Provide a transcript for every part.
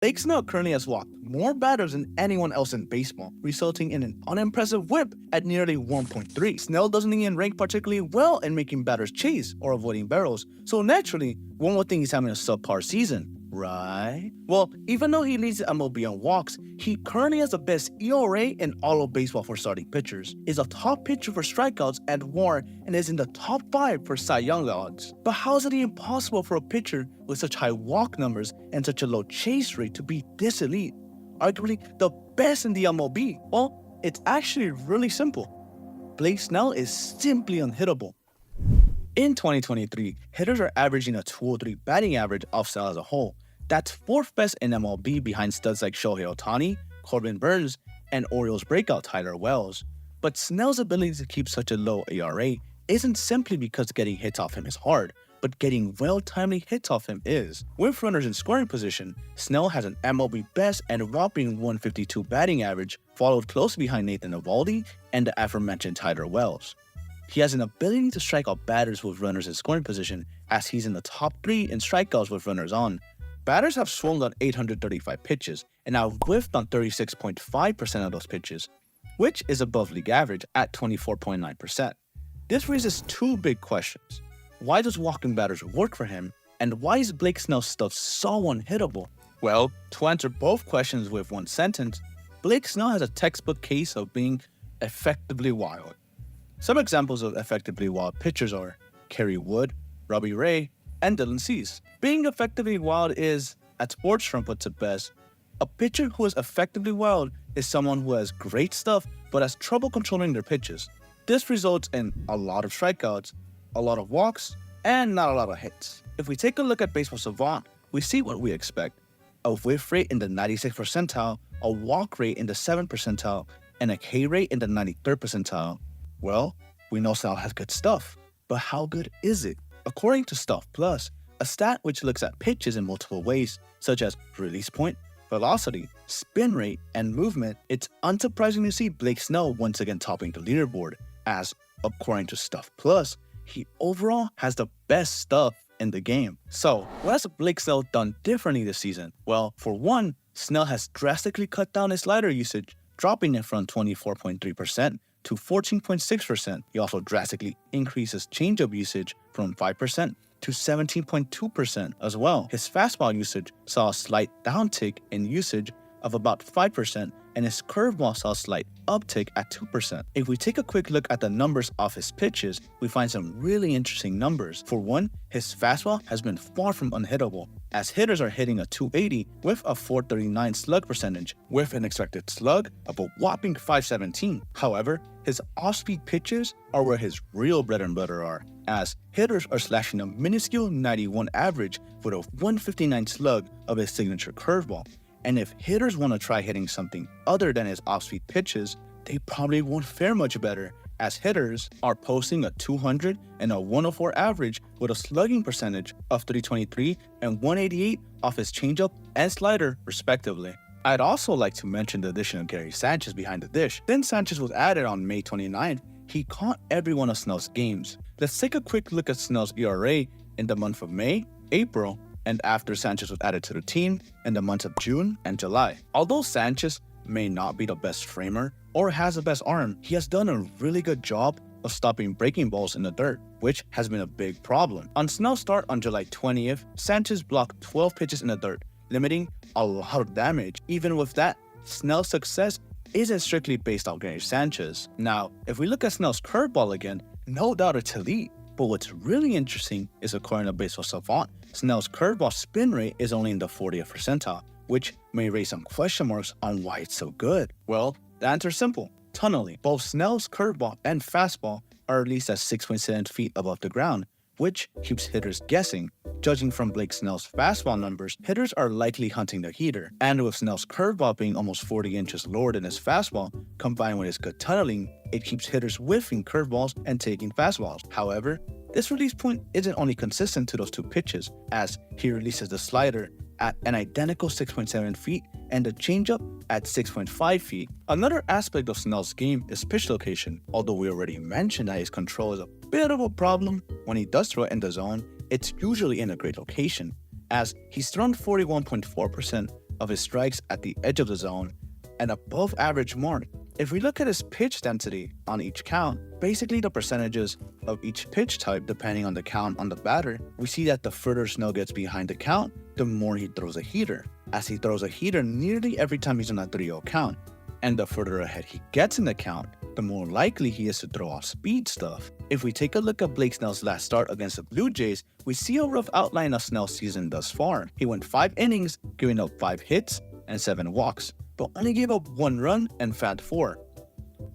Blake Snell currently has walked more batters than anyone else in baseball, resulting in an unimpressive whip at nearly 1.3. Snell doesn't even rank particularly well in making batters chase or avoiding barrels, so naturally, one would think he's having a subpar season, right? Well, even though he leads the MLB on walks, he currently has the best ERA in all of baseball for starting pitchers, is a top pitcher for strikeouts and WAR, and is in the top 5 for Cy Young odds. But how is it even possible for a pitcher with such high walk numbers and such a low chase rate to be this elite? Arguably the best in the MLB? Well, it's actually really simple. Blake Snell is simply unhittable. In 2023, hitters are averaging a 203 batting average off Snell as a whole. That's 4th best in MLB behind studs like Shohei Ohtani, Corbin Burns, and Orioles breakout Tyler Wells. But Snell's ability to keep such a low ERA isn't simply because getting hits off him is hard, but getting well-timely hits off him is. With runners in scoring position, Snell has an MLB best and whopping 152 batting average, followed close behind Nathan Eovaldi and the aforementioned Tyler Wells. He has an ability to strike out batters with runners in scoring position, as he's in the top 3 in strikeouts with runners on. Batters have swung on 835 pitches and have whiffed on 36.5% of those pitches, which is above league average at 24.9%. This raises 2 big questions. Why does walking batters work for him, and why is Blake Snell's stuff so unhittable? Well, to answer both questions with one sentence, Blake Snell has a textbook case of being effectively wild. Some examples of effectively wild pitchers are Kerry Wood, Robbie Ray, and Dylan Cease. Being effectively wild is, as Sportstrom puts it best, a pitcher who is effectively wild is someone who has great stuff but has trouble controlling their pitches. This results in a lot of strikeouts, a lot of walks, and not a lot of hits. If we take a look at Baseball Savant, we see what we expect. A whiff rate in the 96th percentile, a walk rate in the 7th percentile, and a K rate in the 93rd percentile. Well, we know Snell has good stuff, but how good is it? According to Stuff Plus, a stat which looks at pitches in multiple ways, such as release point, velocity, spin rate, and movement, it's unsurprising to see Blake Snell once again topping the leaderboard, as, according to Stuff Plus, he overall has the best stuff in the game. So, what has Blake Snell done differently this season? Well, for one, Snell has drastically cut down his slider usage, dropping it from 24.3% to 14.6%. He also drastically increased his changeup usage from 5% to 17.2% as well. His fastball usage saw a slight downtick in usage of about 5%, and his curveball saw a slight uptick at 2%. If we take a quick look at the numbers of his pitches, we find some really interesting numbers. For one, his fastball has been far from unhittable, as hitters are hitting a 280 with a 439 slug percentage, with an expected slug of a whopping 517. However, his off-speed pitches are where his real bread and butter are, as hitters are slashing a minuscule 91 average with a 159 slug of his signature curveball. And if hitters want to try hitting something other than his off-speed pitches, they probably won't fare much better, as hitters are posting a 200 and a 104 average with a slugging percentage of 323 and 188 off his changeup and slider, respectively. I'd also like to mention the addition of Gary Sanchez behind the dish. Since Sanchez was added on May 29th, he caught every one of Snell's games. Let's take a quick look at Snell's ERA in the month of May, April, and after Sanchez was added to the team in the months of June and July. Although Sanchez may not be the best framer or has the best arm, he has done a really good job of stopping breaking balls in the dirt, which has been a big problem. On Snell's start on July 20th, Sanchez blocked 12 pitches in the dirt, limiting a lot of damage. Even with that, Snell's success isn't strictly based on Gary Sanchez. Now, if we look at Snell's curveball again, no doubt it's elite. But what's really interesting is, according to Baseball Savant, Snell's curveball spin rate is only in the 40th percentile, which may raise some question marks on why it's so good. Well, the answer is simple: tunneling. Both Snell's curveball and fastball are released at 6.7 feet above the ground, which keeps hitters guessing. Judging from Blake Snell's fastball numbers, hitters are likely hunting the heater, and with Snell's curveball being almost 40 inches lower than his fastball, combined with his good tunneling, it keeps hitters whiffing curveballs and taking fastballs. However, this release point isn't only consistent to those two pitches, as he releases the slider at an identical 6.7 feet and the changeup at 6.5 feet. Another aspect of Snell's game is pitch location. Although we already mentioned that his control is a bit of a problem, when he does throw it in the zone, it's usually in a great location, as he's thrown 41.4% of his strikes at the edge of the zone, an above average mark. If we look at his pitch density on each count, basically the percentages of each pitch type depending on the count on the batter, we see that the further Snell gets behind the count, the more he throws a heater, as he throws a heater nearly every time he's on a 3-0 count. And the further ahead he gets in the count, the more likely he is to throw off speed stuff. If we take a look at Blake Snell's last start against the Blue Jays, we see a rough outline of Snell's season thus far. He went 5 innings, giving up 5 hits and 7 walks, but only gave up 1 run and fanned 4.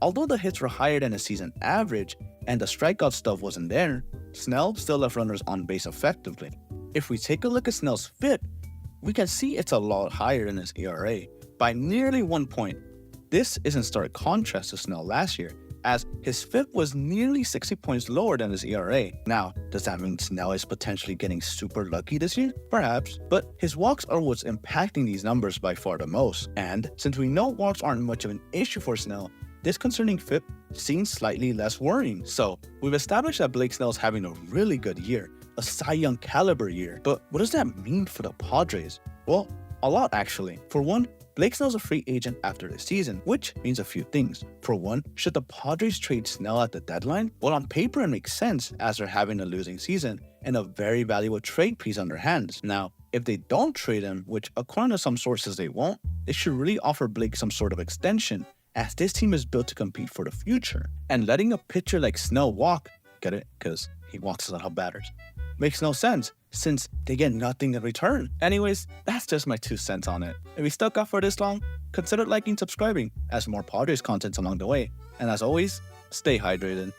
Although the hits were higher than his season average and the strikeout stuff wasn't there, Snell still left runners on base effectively. If we take a look at Snell's FIP, we can see it's a lot higher than his ERA, by nearly 1 point. This is in stark contrast to Snell last year, as his FIP was nearly 60 points lower than his ERA. Now, does that mean Snell is potentially getting super lucky this year? Perhaps, but his walks are what's impacting these numbers by far the most. And since we know walks aren't much of an issue for Snell, this concerning FIP seems slightly less worrying. So, we've established that Blake Snell's having a really good year, a Cy Young caliber year. But what does that mean for the Padres? Well, a lot actually. For one, Blake Snell's a free agent after the season, which means a few things. For one, should the Padres trade Snell at the deadline? Well, on paper it makes sense as they're having a losing season and a very valuable trade piece on their hands. Now, if they don't trade him, which according to some sources they won't, they should really offer Blake some sort of extension, as this team is built to compete for the future. And letting a pitcher like Snell walk, get it? Because he walks a lot of batters, makes no sense, since they get nothing in return. Anyways, that's just my 2 cents on it. If you stuck out for this long, consider liking and subscribing, as more Padres content along the way. And as always, stay hydrated.